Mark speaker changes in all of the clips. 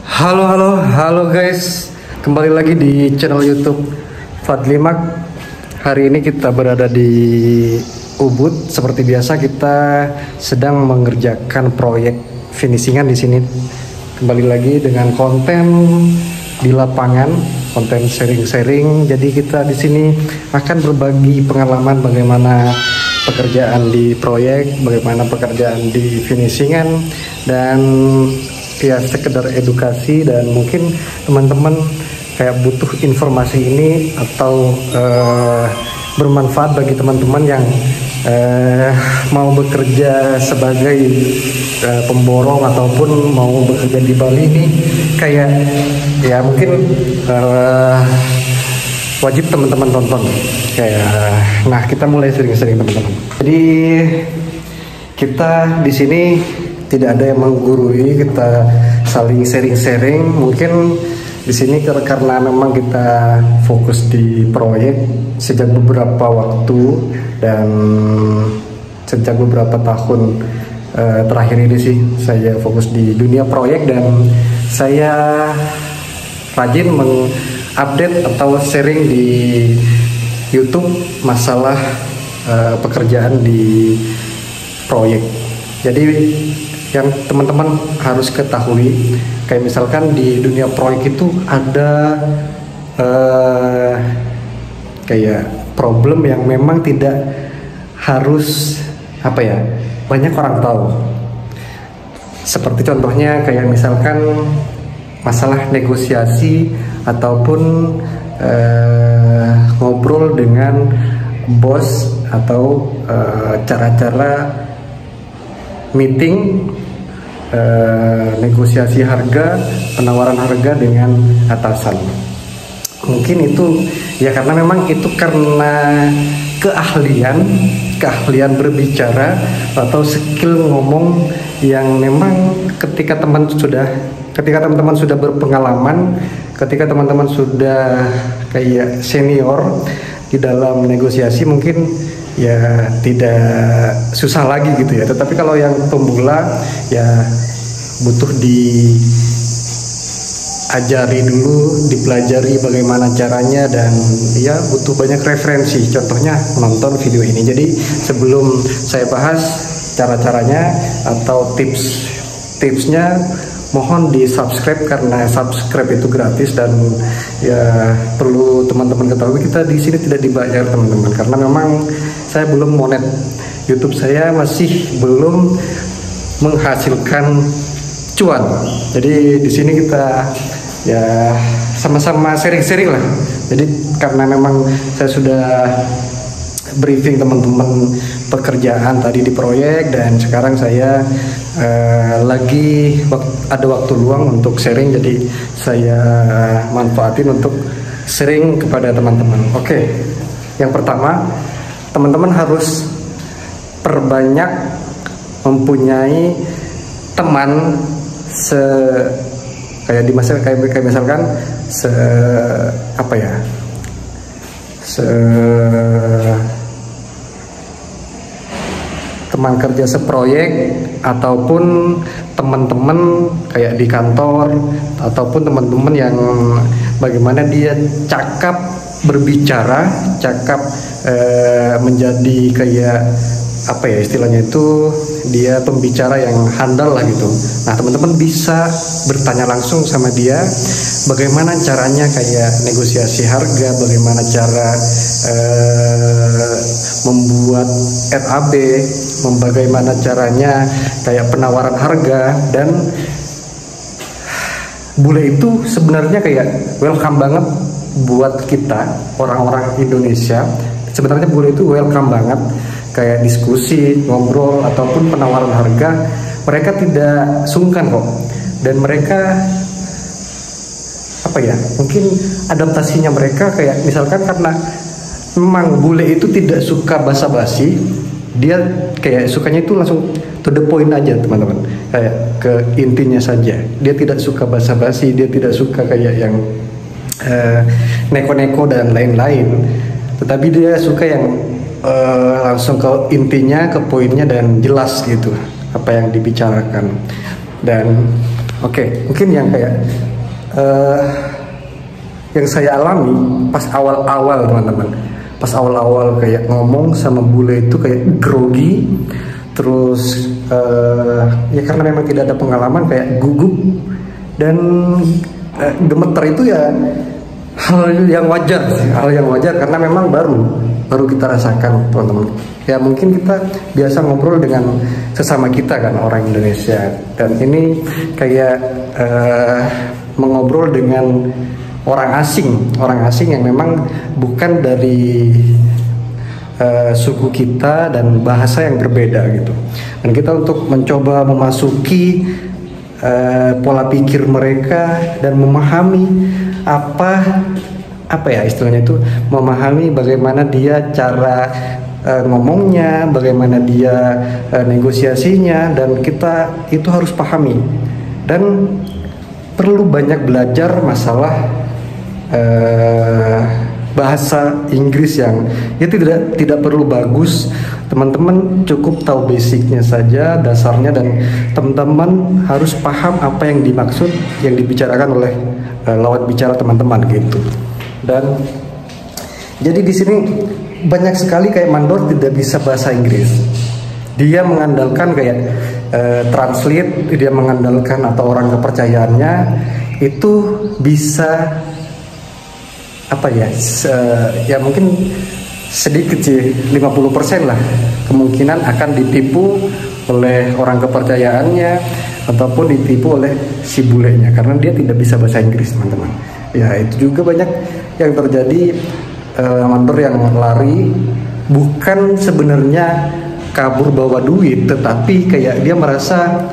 Speaker 1: Halo guys, kembali lagi di channel YouTube Fadlimak. Hari ini kita berada di Ubud. Seperti biasa kita sedang mengerjakan proyek finishingan di sini. Kembali lagi dengan konten di lapangan, konten sharing-sharing. Jadi kita di sini akan berbagi pengalaman bagaimana pekerjaan di proyek, bagaimana pekerjaan di finishingan, dan ya sekedar edukasi. Dan mungkin teman-teman kayak butuh informasi ini atau bermanfaat bagi teman-teman yang mau bekerja sebagai pemborong ataupun mau bekerja di Bali ini, kayak ya mungkin wajib teman-teman tonton. Nah, kita mulai sering-sering teman-teman. Jadi kita di sini tidak ada yang menggurui, kita saling sharing-sharing. Mungkin di sini karena memang kita fokus di proyek sejak beberapa waktu dan sejak beberapa tahun terakhir ini sih saya fokus di dunia proyek, dan saya rajin mengupdate atau sharing di YouTube masalah pekerjaan di proyek. Jadi yang teman-teman harus ketahui, kayak misalkan di dunia proyek itu ada kayak problem yang memang tidak harus banyak orang tahu. Seperti contohnya kayak misalkan masalah negosiasi ataupun ngobrol dengan bos, atau cara-cara meeting, negosiasi harga, penawaran harga dengan atasan. Mungkin itu ya karena memang itu karena keahlian berbicara atau skill ngomong yang memang ketika teman-teman sudah berpengalaman, ketika teman-teman sudah kayak senior di dalam negosiasi, mungkin ya tidak susah lagi gitu ya. Tetapi kalau yang pemula ya butuh diajari dulu, dipelajari bagaimana caranya, dan ya butuh banyak referensi. Contohnya menonton video ini. Jadi sebelum saya bahas cara-caranya atau tipsnya, mohon di subscribe, karena subscribe itu gratis. Dan ya perlu teman-teman ketahui, kita di sini tidak dibayar teman-teman, karena memang saya belum monet. YouTube saya masih belum menghasilkan cuan. Jadi di sini kita ya sama-sama sharing-sharing lah. Jadi karena memang saya sudah briefing teman-teman pekerjaan tadi di proyek, dan sekarang saya lagi ada waktu luang untuk sharing, jadi saya manfaatin untuk sharing kepada teman-teman. Oke, yang pertama, teman-teman harus perbanyak mempunyai teman kayak misalkan teman kerja seproyek, ataupun teman-teman kayak di kantor, ataupun teman-teman yang bagaimana dia cakap berbicara, cakap menjadi kayak istilahnya itu dia pembicara yang handal lah gitu. Nah, teman-teman bisa bertanya langsung sama dia bagaimana caranya kayak negosiasi harga, bagaimana cara membuat RAB, bagaimana caranya kayak penawaran harga. Dan bule itu sebenarnya kayak welcome banget buat kita orang-orang Indonesia. Sebenarnya bule itu welcome banget, kayak diskusi, ngobrol, ataupun penawaran harga, mereka tidak sungkan kok. Dan mereka mungkin adaptasinya mereka kayak misalkan karena memang bule itu tidak suka basa-basi, dia kayak sukanya itu langsung to the point aja teman-teman, kayak ke intinya saja. Dia tidak suka basa-basi, dia tidak suka kayak yang neko-neko dan lain-lain, tetapi dia suka yang langsung ke intinya, ke poinnya, dan jelas gitu apa yang dibicarakan. Dan Oke, mungkin yang kayak yang saya alami pas awal-awal teman-teman, pas awal-awal kayak ngomong sama bule itu kayak grogi, terus ya karena memang tidak ada pengalaman kayak gugup dan gemeter itu ya hal yang wajar sih, hal yang wajar karena memang baru kita rasakan teman-teman. Ya mungkin kita biasa ngobrol dengan sesama kita kan orang Indonesia, dan ini kayak mengobrol dengan orang asing yang memang bukan dari suku kita dan bahasa yang berbeda gitu. Dan kita untuk mencoba memasuki pola pikir mereka dan memahami apa ya istilahnya itu, memahami bagaimana dia cara ngomongnya, bagaimana dia negosiasinya, dan kita itu harus pahami dan perlu banyak belajar masalah bahasa Inggris yang ya tidak perlu bagus, teman-teman cukup tahu basicnya saja, dasarnya, dan teman-teman harus paham apa yang dimaksud yang dibicarakan oleh lawan bicara teman-teman gitu. Dan jadi di sini banyak sekali kayak mandor tidak bisa bahasa Inggris, dia mengandalkan kayak translate, dia mengandalkan atau orang kepercayaannya itu bisa apa ya, ya mungkin sedikit sih 50% lah kemungkinan akan ditipu oleh orang kepercayaannya ataupun ditipu oleh si bulenya karena dia tidak bisa bahasa Inggris teman-teman. Ya itu juga banyak yang terjadi, mandor yang lari bukan sebenarnya kabur bawa duit, tetapi kayak dia merasa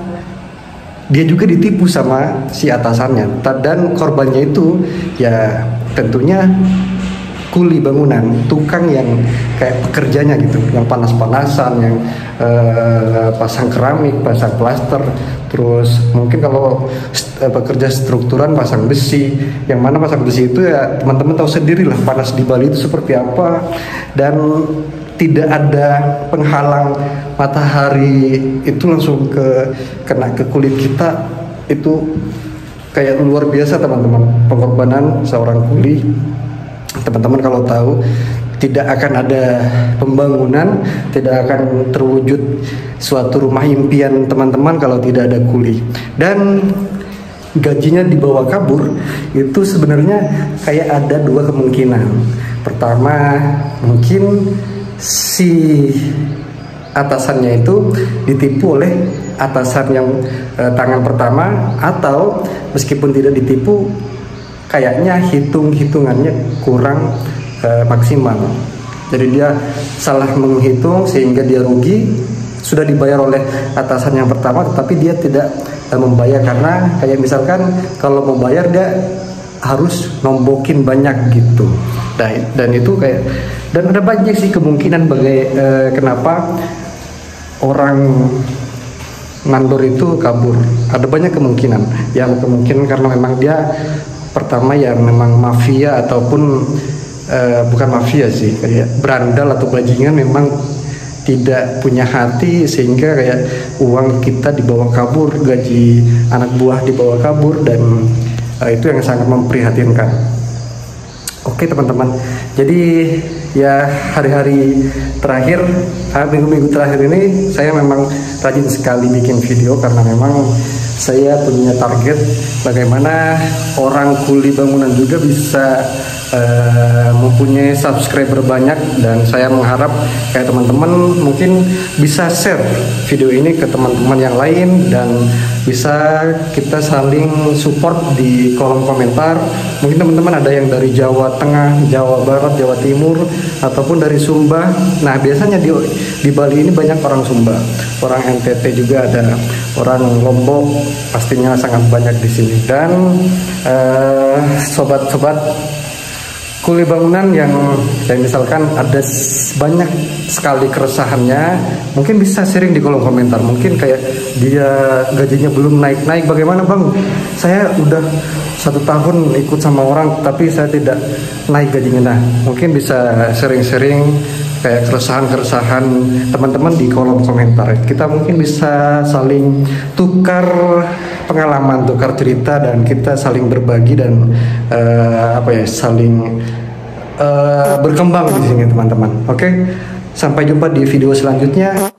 Speaker 1: dia juga ditipu sama si atasannya, dan korbannya itu ya tentunya kuli bangunan, tukang yang kayak pekerjanya gitu, yang panas-panasan, yang pasang keramik, pasang plaster, terus mungkin kalau pekerja strukturan pasang besi, yang mana pasang besi itu ya teman-teman tahu sendiri lah panas di Bali itu seperti apa, dan tidak ada penghalang matahari itu langsung kena ke kulit kita, itu kayak luar biasa teman-teman pengorbanan seorang kuli. Teman-teman kalau tahu tidak akan ada pembangunan, tidak akan terwujud suatu rumah impian teman-teman kalau tidak ada kuli. Dan gajinya dibawa kabur itu sebenarnya kayak ada dua kemungkinan. Pertama, mungkin si atasannya itu ditipu oleh atasan yang tangan pertama, atau meskipun tidak ditipu kayaknya hitungannya kurang maksimal. Jadi dia salah menghitung sehingga dia rugi, sudah dibayar oleh atasan yang pertama tetapi dia tidak membayar karena kayak misalkan kalau mau bayar dia harus nombokin banyak gitu. Dan itu kayak, dan ada banyak sih kemungkinan kenapa orang mandor itu kabur. Ada banyak kemungkinan. Yang kemungkinan karena memang dia pertama ya memang mafia ataupun bukan mafia sih, kayak berandal atau bajingan, memang tidak punya hati sehingga kayak uang kita dibawa kabur, gaji anak buah dibawa kabur, dan itu yang sangat memprihatinkan. Oke teman-teman, jadi ya hari-hari terakhir, minggu-minggu terakhir ini saya memang rajin sekali bikin video karena memang saya punya target bagaimana orang kuli bangunan juga bisa mempunyai subscriber banyak, dan saya mengharap kayak teman-teman mungkin bisa share video ini ke teman-teman yang lain dan bisa kita saling support di kolom komentar. Mungkin teman-teman ada yang dari Jawa Tengah, Jawa Barat, Jawa Timur, ataupun dari Sumba. Nah biasanya di Bali ini banyak orang Sumba, orang NTT juga ada, orang Lombok pastinya sangat banyak di sini. Dan sobat-sobat kuli bangunan yang misalkan ada banyak sekali keresahannya, mungkin bisa sharing di kolom komentar. Mungkin kayak dia gajinya belum naik-naik, bagaimana bang, saya udah 1 tahun ikut sama orang tapi saya tidak naik gajinya. Nah mungkin bisa sharing-sharing kayak keresahan-keresahan teman-teman di kolom komentar. Kita mungkin bisa saling tukar pengalaman, tukar cerita, dan kita saling berbagi dan saling berkembang di sini teman-teman. Oke, sampai jumpa di video selanjutnya.